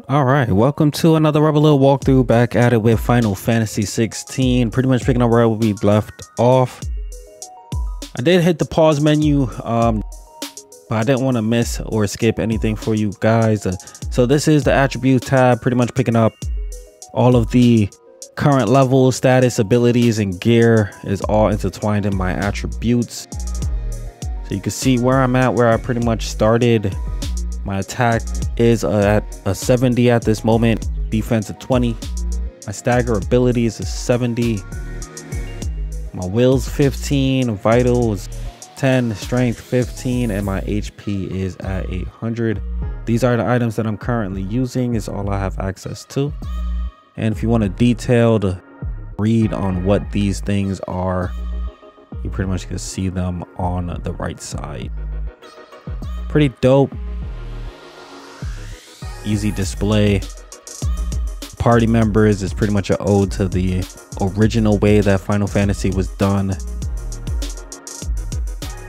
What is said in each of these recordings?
All right, welcome to another Rebel Little walkthrough. Back at it with Final Fantasy 16. Pretty much picking up where we left off. I did hit the pause menu, but I didn't want to miss or skip anything for you guys. So this is the attribute tab, pretty much picking up all of the current level, status, abilities, and gear is all intertwined in my attributes. So you can see where I'm at, where I pretty much started. My attack is at a 70 at this moment, defense at 20. My stagger ability is a 70. My will's 15, vital is 10, strength 15, and my HP is at 800. These are the items that I'm currently using, is all I have access to. And if you want a detailed read on what these things are, you pretty much can see them on the right side. Pretty dope. Easy display. Party members is pretty much an ode to the original way that Final Fantasy was done.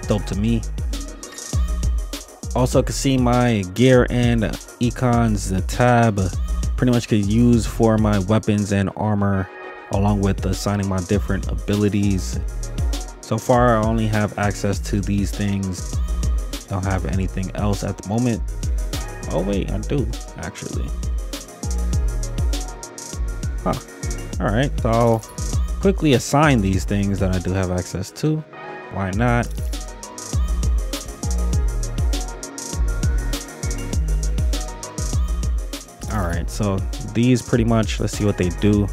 Dope to me. Also can see my gear and icons. The tab pretty much could use for my weapons and armor, along with assigning my different abilities. So far I only have access to these things. Don't have anything else at the moment. Oh wait, I do actually. Huh. All right, so I'll quickly assign these things that I do have access to. Why not? All right, so these pretty much, let's see what they do.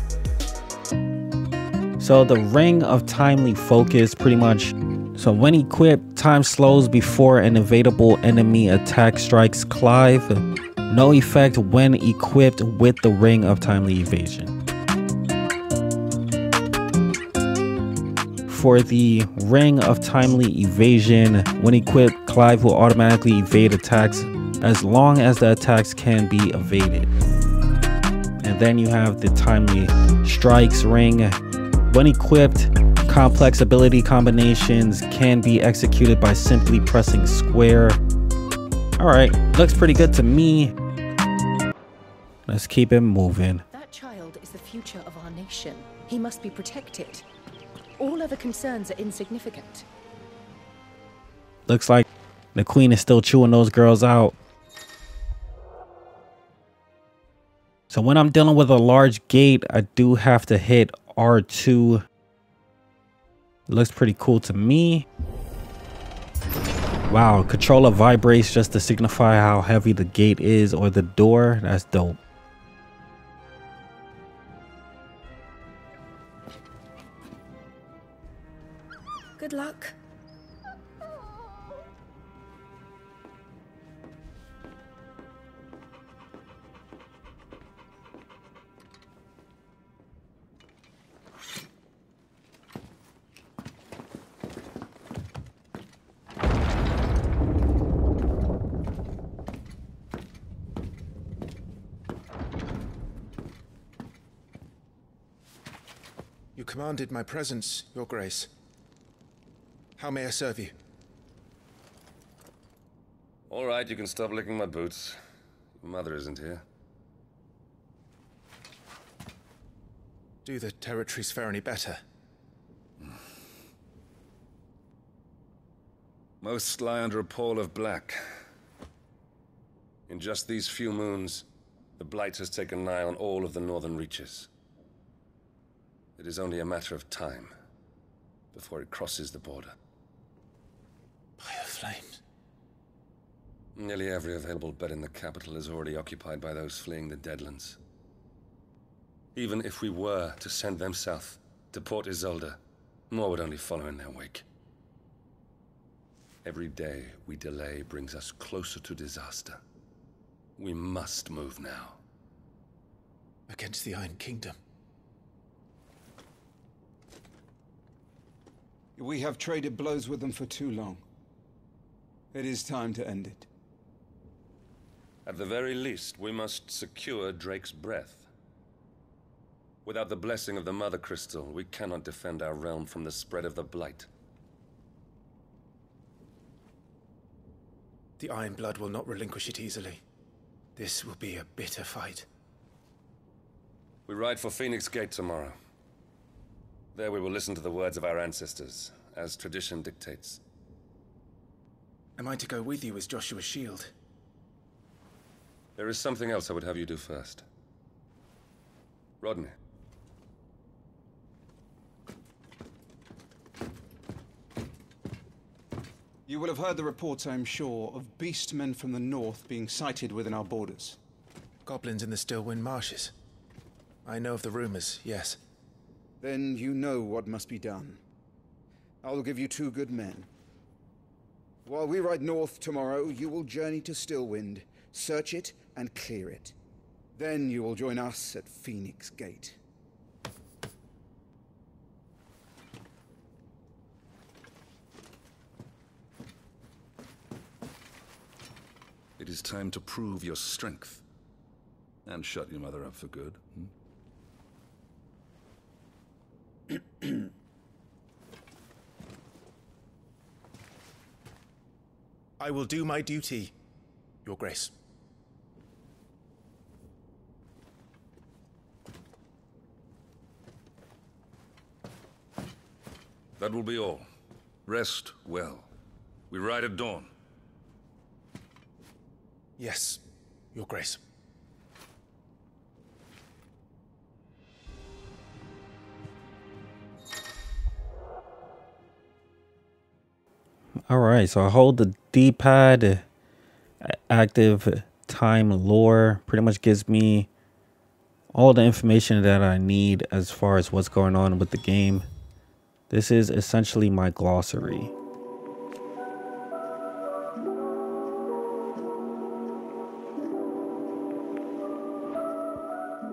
So the Ring of Timely Focus, pretty much. So when equipped, time slows before an evadable enemy attack strikes Clive. No effect when equipped with the Ring of Timely Evasion. For the Ring of Timely Evasion, when equipped, Clive will automatically evade attacks as long as the attacks can be evaded. And then you have the Timely Strikes Ring. When equipped, complex ability combinations can be executed by simply pressing square. All right, looks pretty good to me. Let's keep it moving. That child is the future of our nation. He must be protected. All other concerns are insignificant. Looks like the queen is still chewing those girls out. So when I'm dealing with a large gate, I do have to hit R2. Looks pretty cool to me. Wow, controller vibrates just to signify how heavy the gate is or the door. That's dope. Good luck. You commanded my presence, Your Grace. How may I serve you? All right, you can stop licking my boots. Your mother isn't here. Do the territories fare any better? Most lie under a pall of black. In just these few moons, the Blight has taken nigh on all of the northern reaches. It is only a matter of time before it crosses the border. Bioflames. Nearly every available bed in the capital is already occupied by those fleeing the Deadlands. Even if we were to send them south to Port Isolde, more would only follow in their wake. Every day we delay brings us closer to disaster. We must move now. Against the Iron Kingdom. We have traded blows with them for too long. It is time to end it. At the very least, we must secure Drake's breath. Without the blessing of the Mother Crystal, we cannot defend our realm from the spread of the Blight. The Iron Blood will not relinquish it easily. This will be a bitter fight. We ride for Phoenix Gate tomorrow. There we will listen to the words of our ancestors, as tradition dictates. Am I to go with you as Joshua's shield? There is something else I would have you do first. Rodney. You will have heard the reports, I am sure, of beastmen from the north being sighted within our borders. Goblins in the Stillwind marshes. I know of the rumors, yes. Then you know what must be done. I will give you 2 good men. While we ride north tomorrow, you will journey to Stillwind, search it and clear it. Then you will join us at Phoenix Gate. It is time to prove your strength. And shut your mother up for good. I will do my duty, Your Grace. That will be all. Rest well. We ride at dawn. Yes, Your Grace. All right, so I hold the D-pad. Active time lore pretty much gives me all the information that I need as far as what's going on with the game. This is essentially my glossary.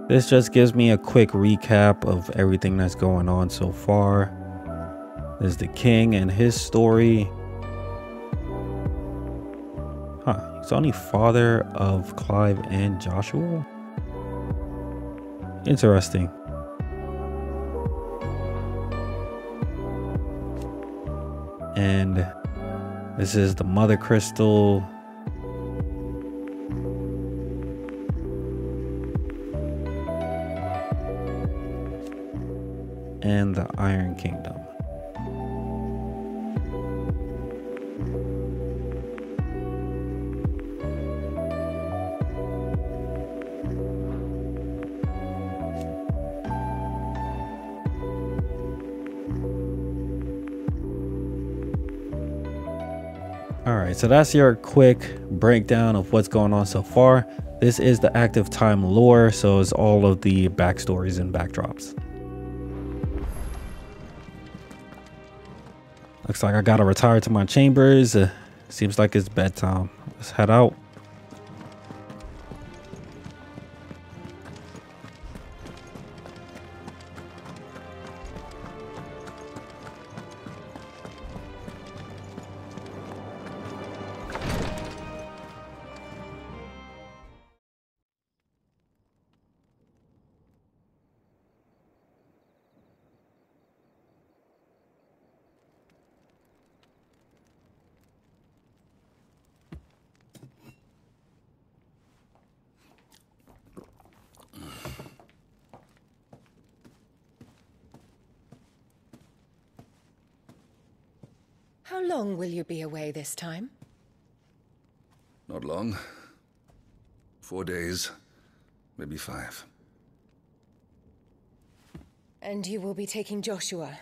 This just gives me a quick recap of everything that's going on so far. There's the king and his story. He's only father of Clive and Joshua? Interesting. And this is the Mother Crystal. And the Iron Kingdom. Alright, so that's your quick breakdown of what's going on so far. This is the active time lore, so it's all of the backstories and backdrops. Looks like I gotta retire to my chambers. Seems like it's bedtime. Let's head out. How long will you be away this time? Not long. 4 days, maybe 5. And you will be taking Joshua?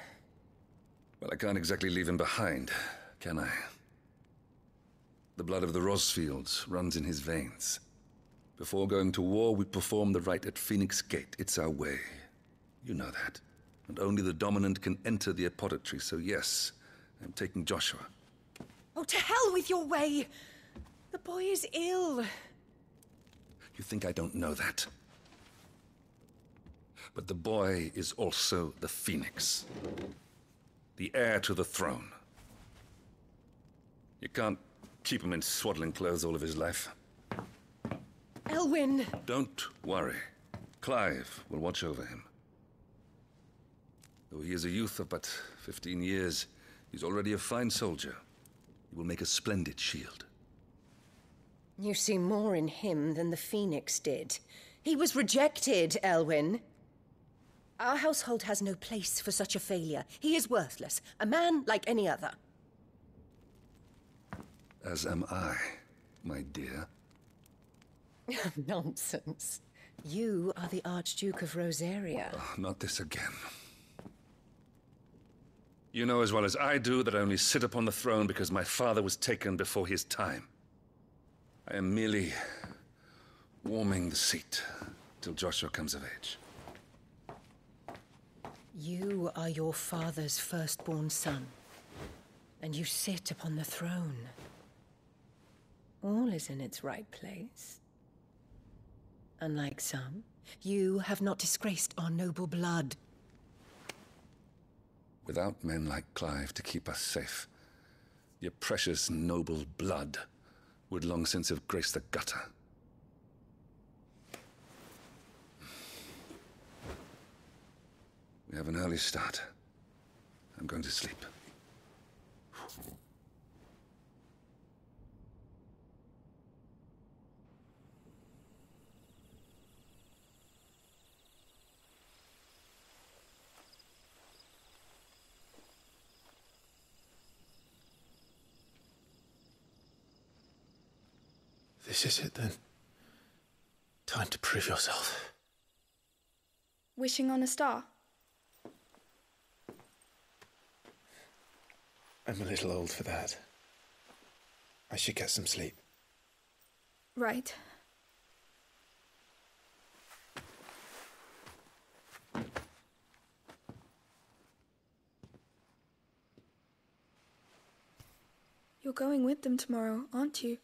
Well, I can't exactly leave him behind, can I? The blood of the Rosfields runs in his veins. Before going to war, we perform the rite at Phoenix Gate. It's our way. You know that. And only the dominant can enter the apothecary, so yes, I'm taking Joshua. Oh, to hell with your way! The boy is ill. You think I don't know that? But the boy is also the Phoenix. The heir to the throne. You can't keep him in swaddling clothes all of his life. Elwyn! Don't worry. Clive will watch over him. Though he is a youth of but 15 years, he's already a fine soldier. He will make a splendid shield. You see more in him than the Phoenix did. He was rejected, Elwyn. Our household has no place for such a failure. He is worthless, a man like any other. As am I, my dear. Nonsense. You are the Archduke of Rosaria. Oh, not this again. You know as well as I do that I only sit upon the throne because my father was taken before his time. I am merely warming the seat till Joshua comes of age. You are your father's firstborn son, and you sit upon the throne. All is in its right place. Unlike some, you have not disgraced our noble blood. Without men like Clive to keep us safe, your precious noble blood would long since have graced the gutter. We have an early start. I'm going to sleep. This is it then. Time to prove yourself. Wishing on a star? I'm a little old for that. I should get some sleep. Right. You're going with them tomorrow, aren't you?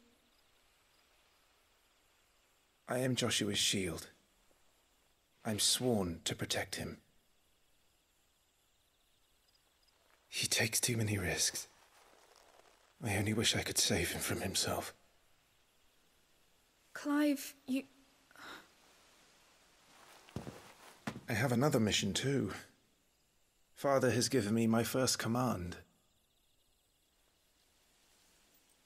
I am Joshua's shield. I'm sworn to protect him. He takes too many risks. I only wish I could save him from himself. Clive, you... I have another mission too. Father has given me my first command.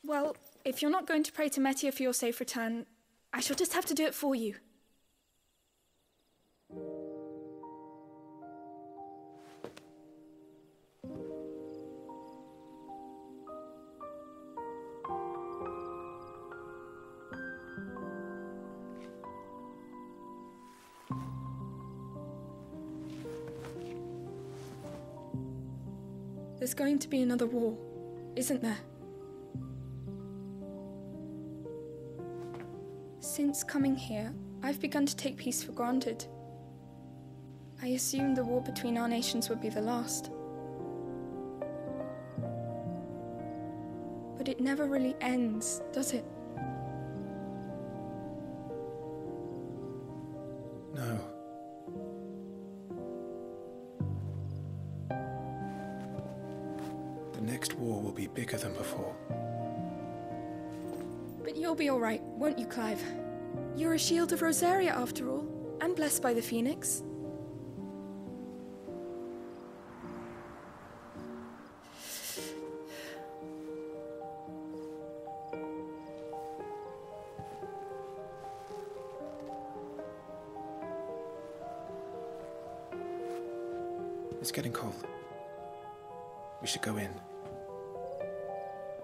Well, if you're not going to pray to Metia for your safe return, I shall just have to do it for you. There's going to be another war, isn't there? Since coming here, I've begun to take peace for granted. I assumed the war between our nations would be the last. But it never really ends, does it? No. The next war will be bigger than before. But you'll be all right, won't you, Clive? You're a shield of Rosaria, after all, and blessed by the Phoenix. It's getting cold. We should go in.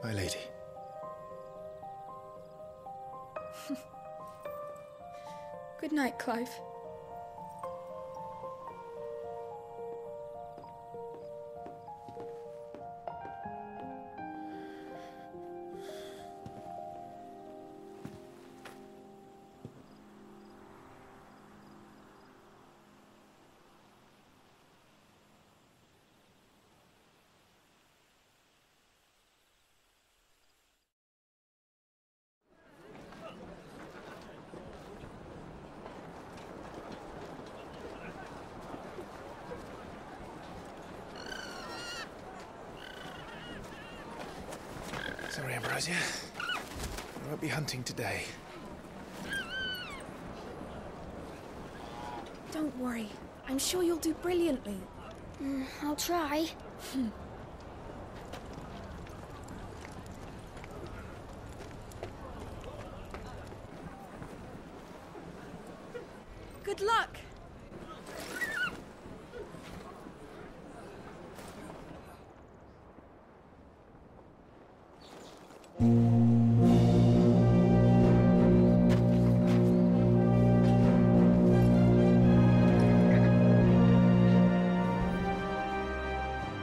My lady. Good night, Clive. Sorry, Ambrosia. I won't be hunting today. Don't worry. I'm sure you'll do brilliantly. I'll try. Good luck.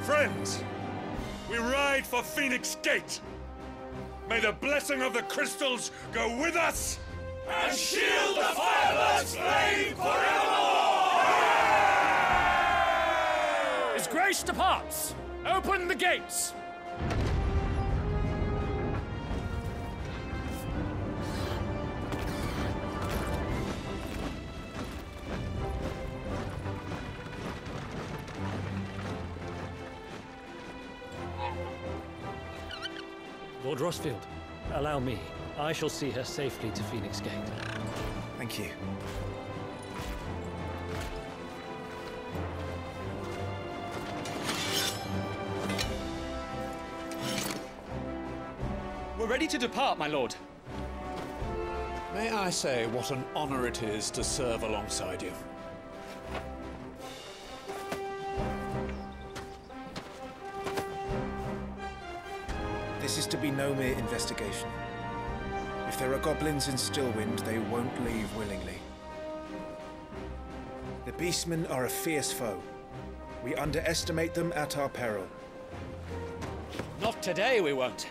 Friends, we ride for Phoenix Gate. May the blessing of the crystals go with us and shield the Firebird's flame forevermore! His Grace departs! Open the gates! Lord Rossfield, allow me. I shall see her safely to Phoenix Gate. Thank you. We're ready to depart, my lord. May I say what an honor it is to serve alongside you? This is to be no mere investigation. If there are goblins in Stillwind, they won't leave willingly. The Beastmen are a fierce foe. We underestimate them at our peril. Not today, we won't.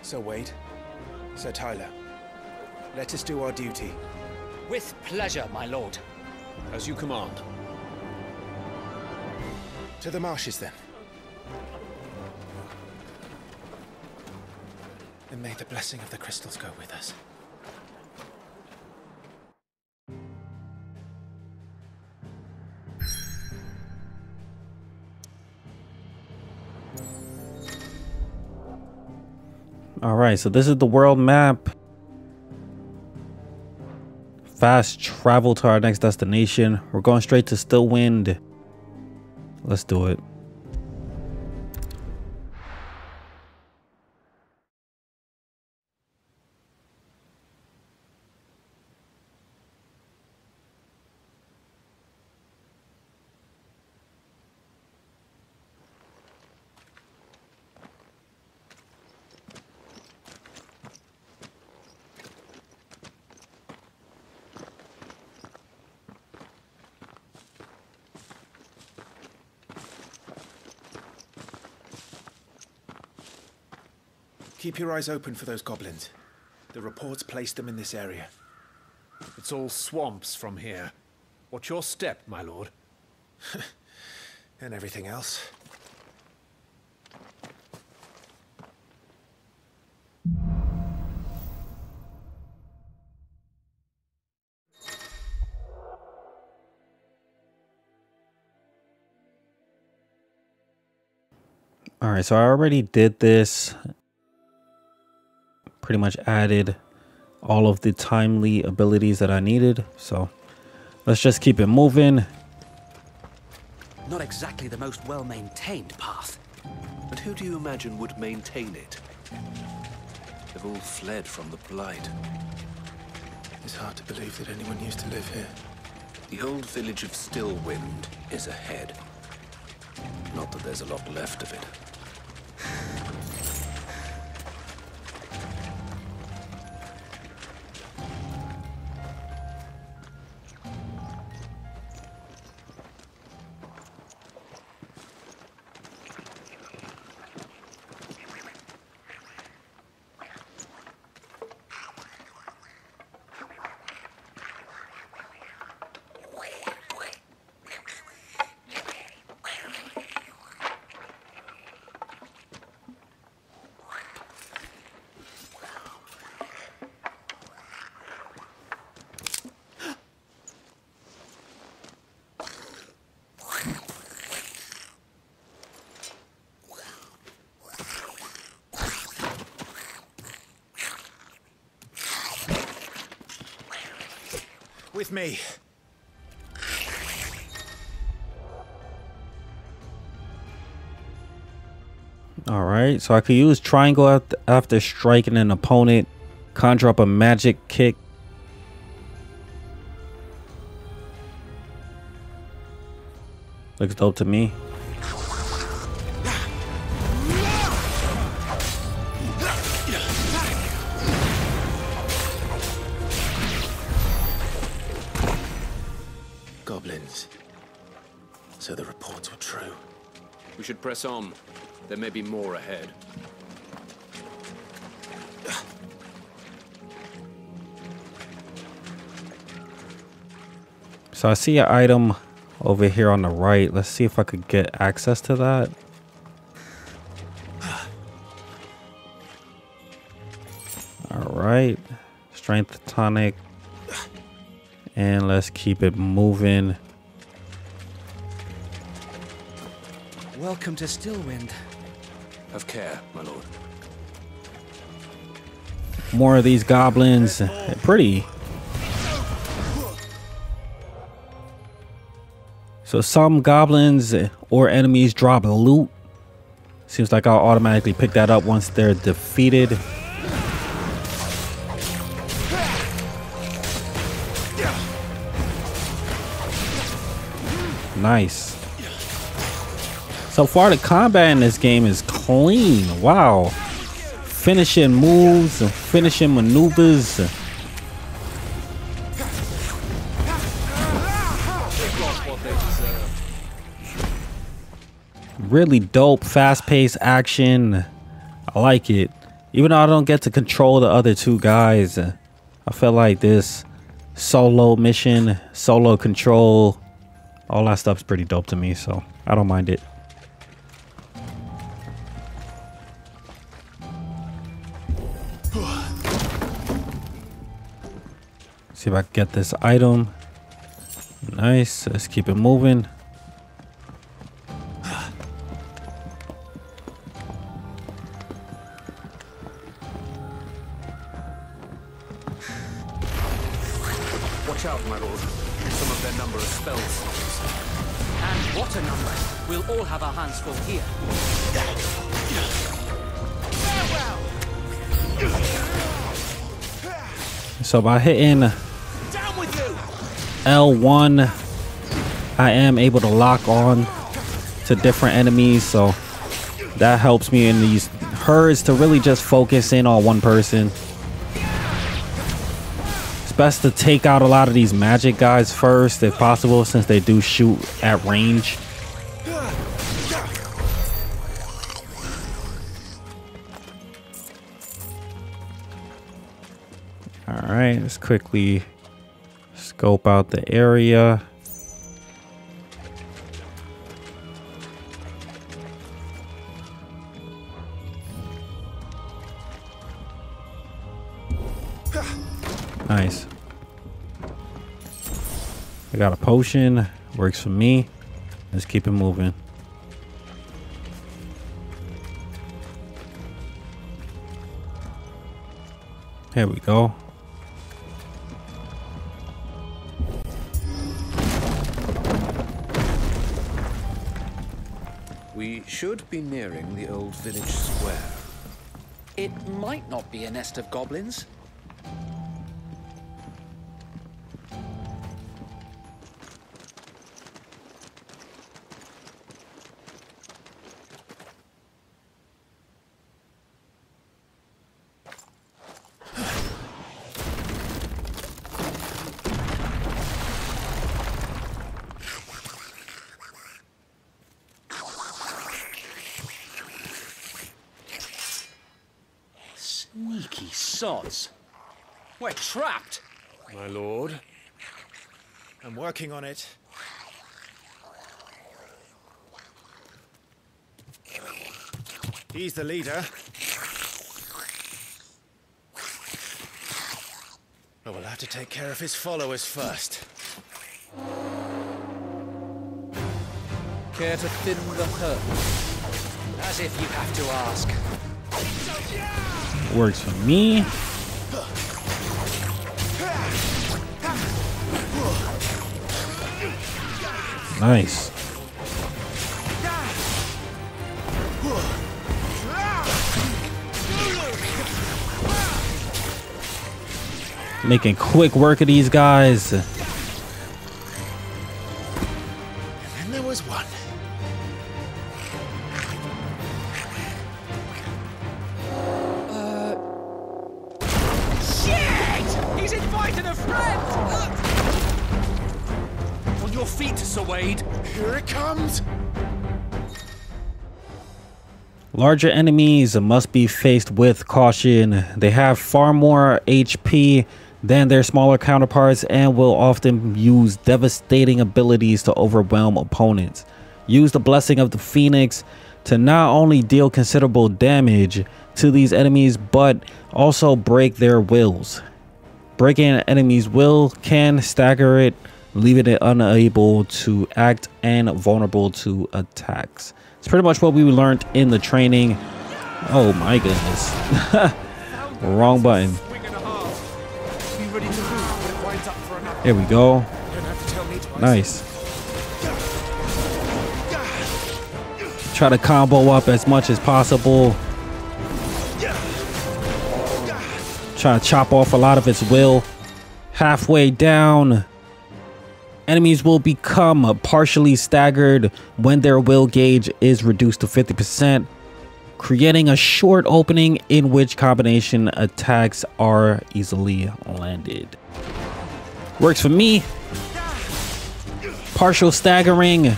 Sir Wade, Sir Tyler, let us do our duty. With pleasure, my lord. As you command. To the marshes, then. And may the blessing of the crystals go with us. All right, so this is the world map. Fast travel to our next destination. We're going straight to Stillwind. Let's do it. Keep your eyes open for those goblins. The reports placed them in this area. It's all swamps from here. What's your step, my lord? And everything else. All right, so I already did this. Pretty much added all of the timely abilities that I needed. So let's just keep it moving. Not exactly the most well-maintained path. But who do you imagine would maintain it? They've all fled from the Blight. It's hard to believe that anyone used to live here. The old village of Stillwind is ahead. Not that there's a lot left of it. With me. All right, so I could use triangle after striking an opponent, conjure up a magic kick, Looks dope to me. Goblins. So the reports were true. We should press on. There may be more ahead. So I see an item over here on the right. Let's see if I could get access to that. All right. Strength tonic. And let's keep it moving. Welcome to Stillwind. Have care, my lord. More of these goblins. Pretty. So some goblins or enemies drop loot. Seems like I'll automatically pick that up once they're defeated. Nice. So far the combat in this game is clean. Wow. Finishing moves, finishing maneuvers. Really dope, fast-paced action. I like it. Even though I don't get to control the other two guys, I feel like this solo mission, solo control, all that stuff's pretty dope to me, so I don't mind it. See if I can get this item. Nice. Let's keep it moving. Watch out, my lord. Some of their number of spells. And what a number. We'll all have our hands full here. So by hitting L1, I am able to lock on to different enemies, so that helps me in these herds to really just focus in on one person. It's best to take out a lot of these magic guys first if possible, since they do shoot at range. All right, let's quickly scope out the area. Nice. I got a potion, works for me. Let's keep it moving. Here we go. We should be nearing the old village square. It might not be a nest of goblins. Sneaky sods. We're trapped. My lord, I'm working on it. He's the leader. But we'll have to take care of his followers first. Care to thin the herd? As if you have to ask. Works for me. Nice. Making quick work of these guys. And then there was one. feet, Sir Wade. Here it comes. Larger enemies must be faced with caution. They have far more HP than their smaller counterparts and will often use devastating abilities to overwhelm opponents. Use the Blessing of the Phoenix to not only deal considerable damage to these enemies, but also break their wills. Breaking an enemy's will can stagger it, leaving it unable to act and vulnerable to attacks. It's pretty much what we learned in the training. Oh my goodness. Wrong button. Here we go. Nice. Try to combo up as much as possible. Try to chop off a lot of its will. Halfway down, enemies will become partially staggered when their will gauge is reduced to 50%, creating a short opening in which combination attacks are easily landed. Works for me. Partial staggering.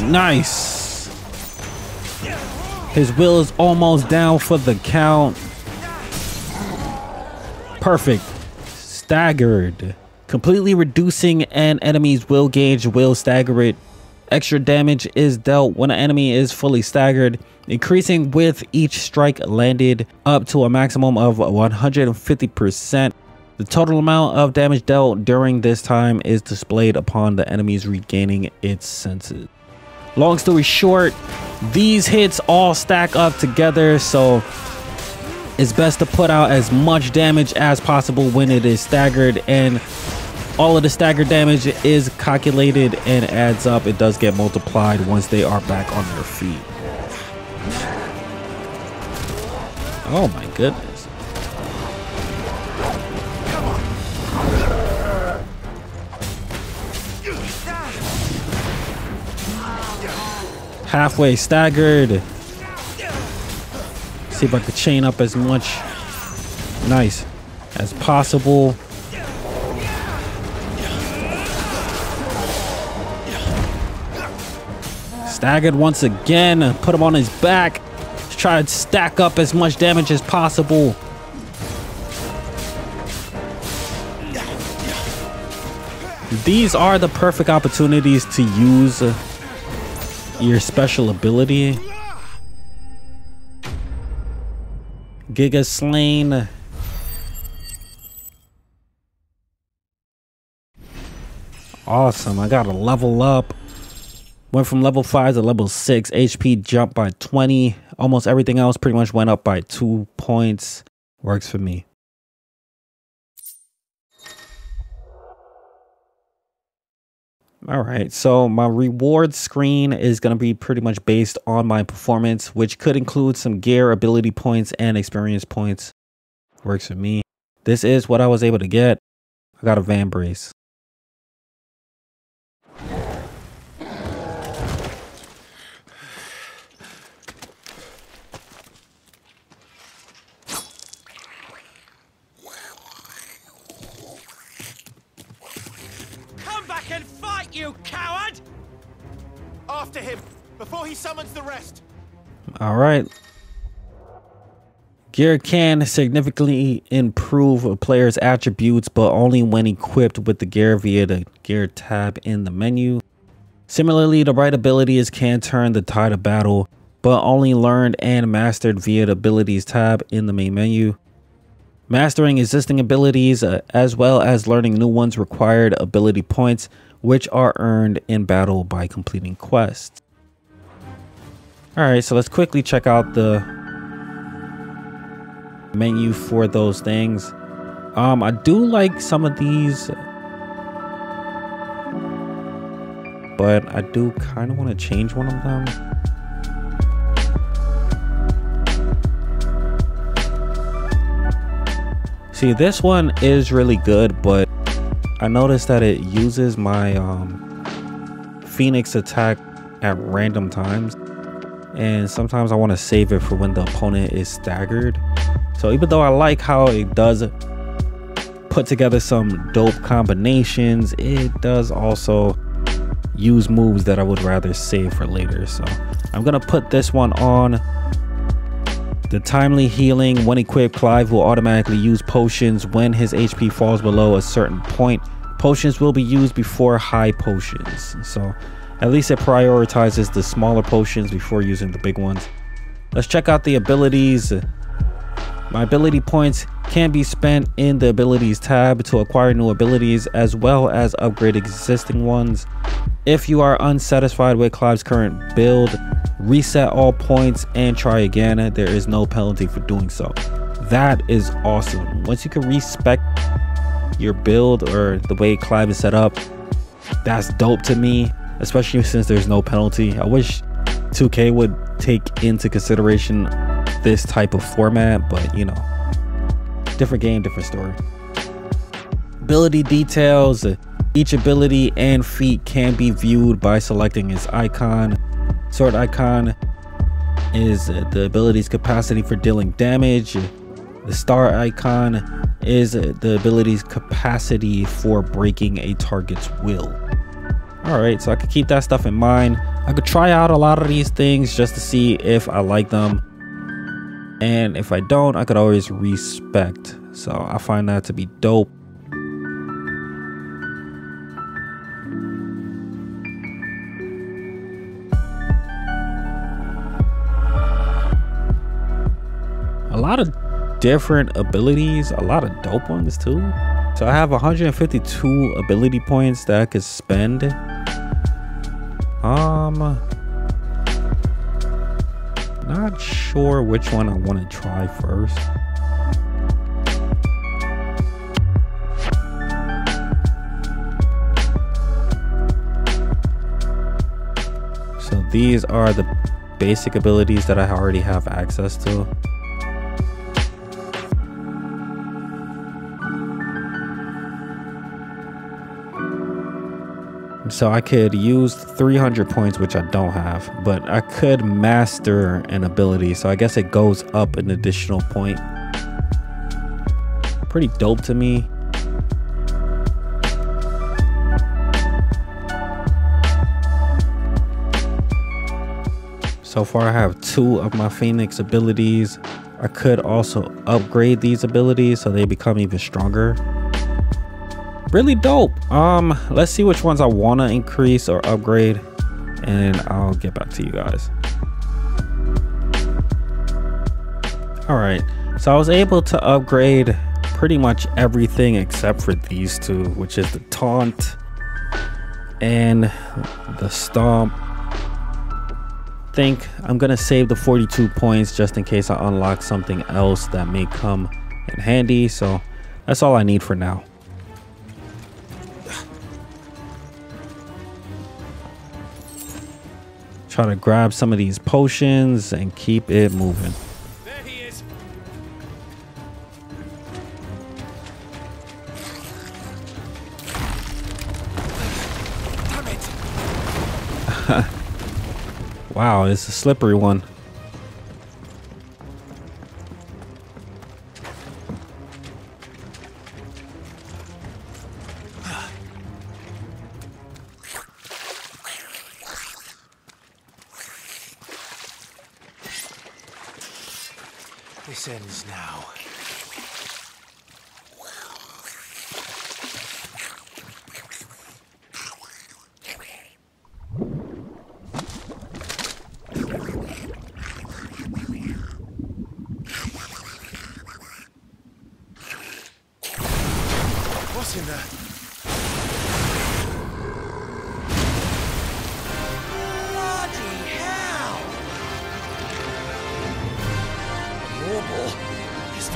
Nice. His will is almost down for the count. Perfect. Staggered. Completely reducing an enemy's will gauge will stagger it. Extra damage is dealt when an enemy is fully staggered, increasing with each strike landed up to a maximum of 150%. The total amount of damage dealt during this time is displayed upon the enemies regaining its senses. Long story short, these hits all stack up together, so it's best to put out as much damage as possible when it is staggered, and all of the staggered damage is calculated and adds up. It does get multiplied once they are back on their feet. Oh my goodness. Halfway staggered. See if I could chain up as much nice as possible. Staggered once again. Put him on his back. Try to stack up as much damage as possible. These are the perfect opportunities to use your special ability. Giga Slain. Awesome. I got to level up. Went from level 5 to level 6. HP jumped by 20. Almost everything else pretty much went up by 2 points. Works for me. All right, so my reward screen is going to be pretty much based on my performance, which could include some gear, ability points, and experience points. Works for me. This is what I was able to get. I got a van brace. And fight, you coward! After him, before he summons the rest. All right. Gear can significantly improve a player's attributes, but only when equipped with the gear via the gear tab in the menu. Similarly, the right abilities can turn the tide of battle, but only learned and mastered via the abilities tab in the main menu. Mastering existing abilities as well as learning new ones required ability points, which are earned in battle by completing quests. Alright, so let's quickly check out the menu for those things. I do like some of these, but I do kind of want to change one of them. See, this one is really good, but I noticed that it uses my Phoenix attack at random times, and sometimes I want to save it for when the opponent is staggered. So even though I like how it does put together some dope combinations. It does also use moves that I would rather save for later. So I'm gonna put this one on. The timely healing. When equipped, Clive will automatically use potions when his HP falls below a certain point. Potions will be used before high potions. So at least it prioritizes the smaller potions before using the big ones. Let's check out the abilities. My ability points can be spent in the abilities tab to acquire new abilities as well as upgrade existing ones. If you are unsatisfied with Clive's current build, reset all points and try again. There is no penalty for doing so. That is awesome. Once you can respec your build or the way Clive is set up, that's dope to me, especially since there's no penalty. I wish 2K would take into consideration this type of format, but you know, different game, different story. Ability details. Each ability and feat can be viewed by selecting its icon. Sword icon is the ability's capacity for dealing damage. The star icon is the ability's capacity for breaking a target's will. All right, so I could keep that stuff in mind. I could try out a lot of these things just to see if I like them. And if I don't, I could always respect. So I find that to be dope. A lot of different abilities, a lot of dope ones too. So I have 152 ability points that I could spend. Not sure which one I want to try first. So these are the basic abilities that I already have access to. So I could use 300 points, which I don't have, but I could master an ability. So I guess it goes up an additional point. Pretty dope to me. So far I have 2 of my Phoenix abilities. I could also upgrade these abilities so they become even stronger. Really dope. Let's see which ones I want to increase or upgrade, and I'll get back to you guys. All right, so I was able to upgrade pretty much everything except for these 2, which is the taunt and the stomp. Think I'm gonna save the 42 points just in case I unlock something else that may come in handy. So that's all I need for now. Try to grab some of these potions and keep it moving. There he is. Damn it. Wow, it's a slippery one. This ends now. What's in there?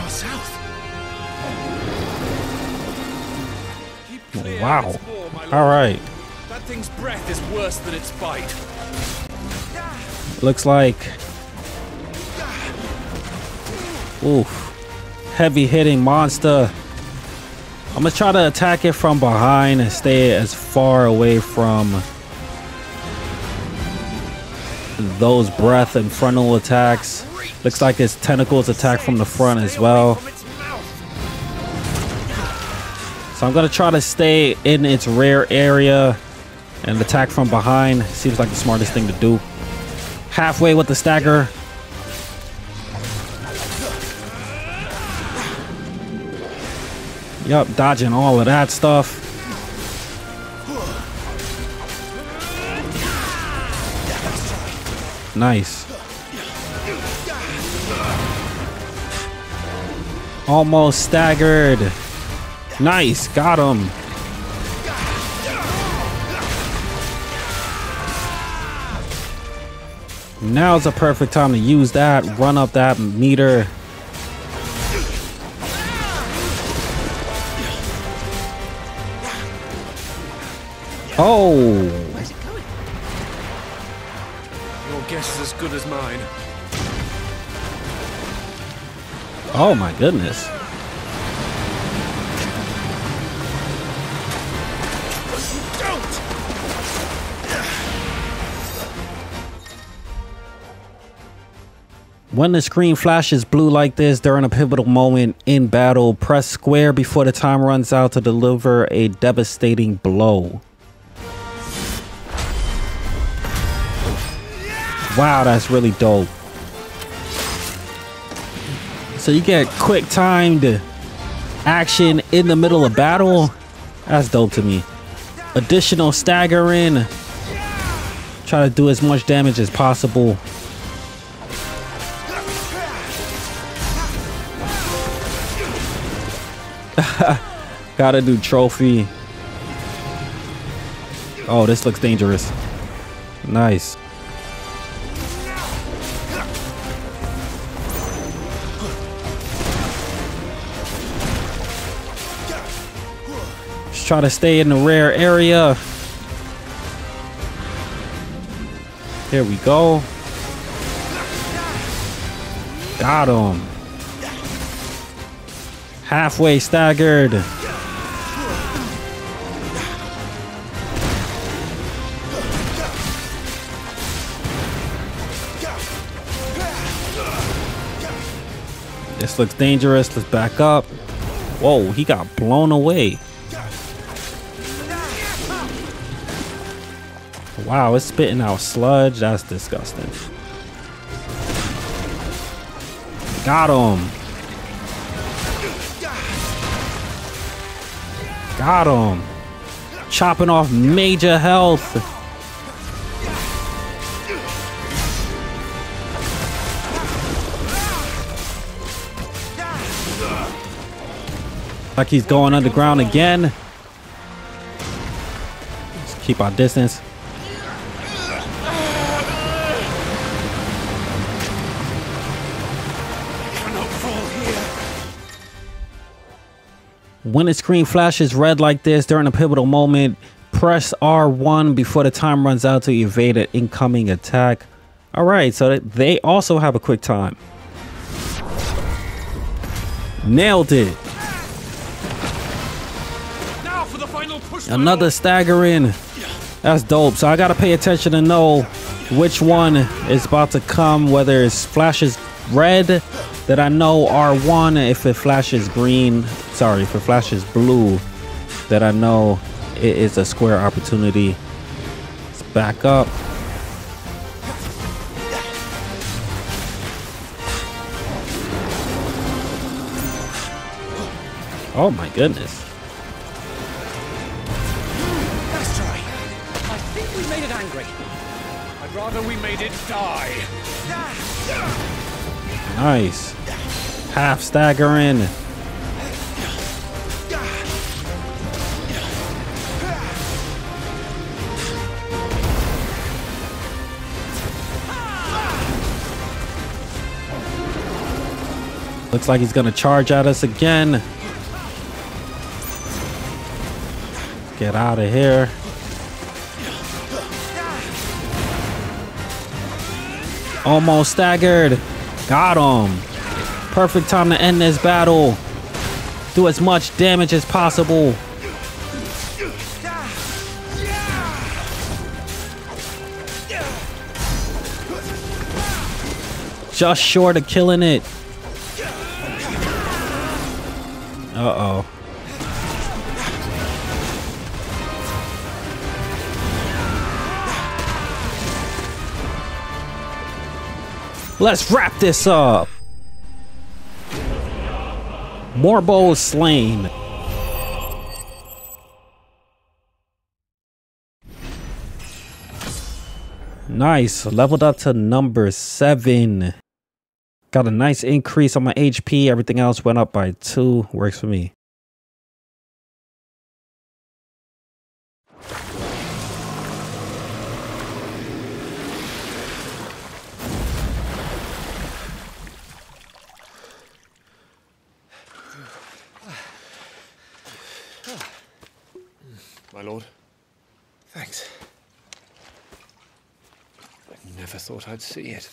South. Wow. All right. That thing's breath is worse than its bite. Looks like, oof, heavy hitting monster. I'm gonna try to attack it from behind and stay as far away from those breath and frontal attacks. Looks like its tentacles attack from the front as well. So I'm going to try to stay in its rear area and attack from behind. Seems like the smartest thing to do. Halfway with the stagger. Yup, dodging all of that stuff. Nice. Almost staggered. Nice, got him. Now's a perfect time to use that. Run up that meter. Oh. Where's it going? Your guess is as good as mine. Oh my goodness. When the screen flashes blue like this during a pivotal moment in battle, press square before the time runs out to deliver a devastating blow. Wow, that's really dope. So you get quick timed action in the middle of battle. That's dope to me. Additional staggering. Try to do as much damage as possible. Gotta do trophy. Oh, this looks dangerous. Nice. Just try to stay in the rare area. Here we go. Got him. Halfway staggered. This looks dangerous. Let's back up. Whoa, he got blown away. Wow, it's spitting out sludge. That's disgusting. Got him. Got him. Chopping off major health. Like he's going underground again. Let's keep our distance. When the screen flashes red like this during a pivotal moment, press R1 before the time runs out to evade an incoming attack. All right, so they also have a quick time. Nailed it. Now for the final push. Another staggering. That's dope. So I gotta pay attention to know which one is about to come, whether it flashes red, that I know R1. If it flashes green, sorry, if it flashes blue, that I know it is a square opportunity. Let's back up. Oh my goodness. Let's try. I think we made it angry. I'd rather we made it die. Nice. Half staggering. Looks like he's gonna charge at us again. Get out of here. Almost staggered. Got him. Perfect time to end this battle. Do as much damage as possible. Just short of killing it. Uh-oh. Let's wrap this up. Morbo slain. Nice. Leveled up to number 7. Got a nice increase on my HP. Everything else went up by 2. Works for me. My lord. Thanks. I never thought I'd see it.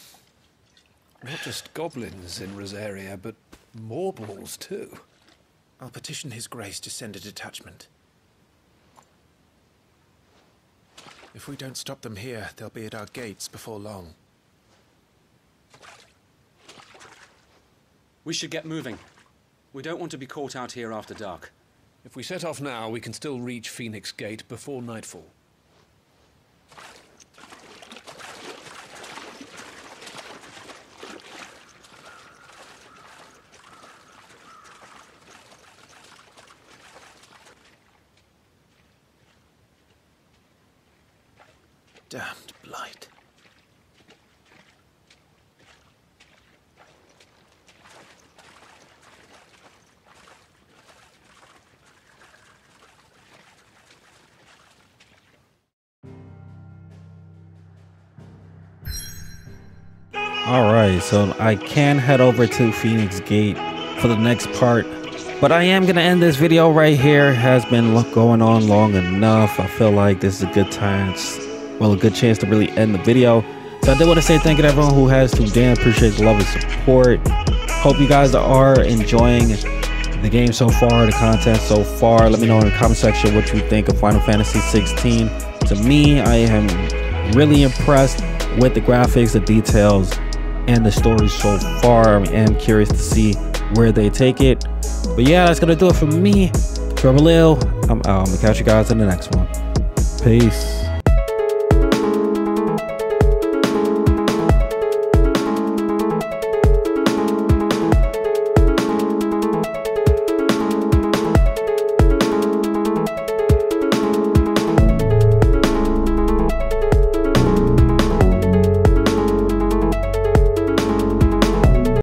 Not just goblins in Rosaria, but morbles too. I'll petition His Grace to send a detachment. If we don't stop them here, they'll be at our gates before long. We should get moving. We don't want to be caught out here after dark. If we set off now, we can still reach Phoenix Gate before nightfall. Damned blight. Alright, so I can head over to Phoenix Gate for the next part, but I am going to end this video right here. It has been going on long enough. I feel like this is a good time, well, a good chance to really end the video. So I did want to say thank you to everyone who has tuned in. Appreciate the love and support. Hope you guys are enjoying the game so far, the content so far. Let me know in the comment section what you think of Final Fantasy 16. To me, I am really impressed with the graphics, the details, and the story so far. I am curious to see where they take it. But yeah, that's gonna do it for me. Rebel Lil, I'm out. I'm gonna catch you guys in the next one. Peace.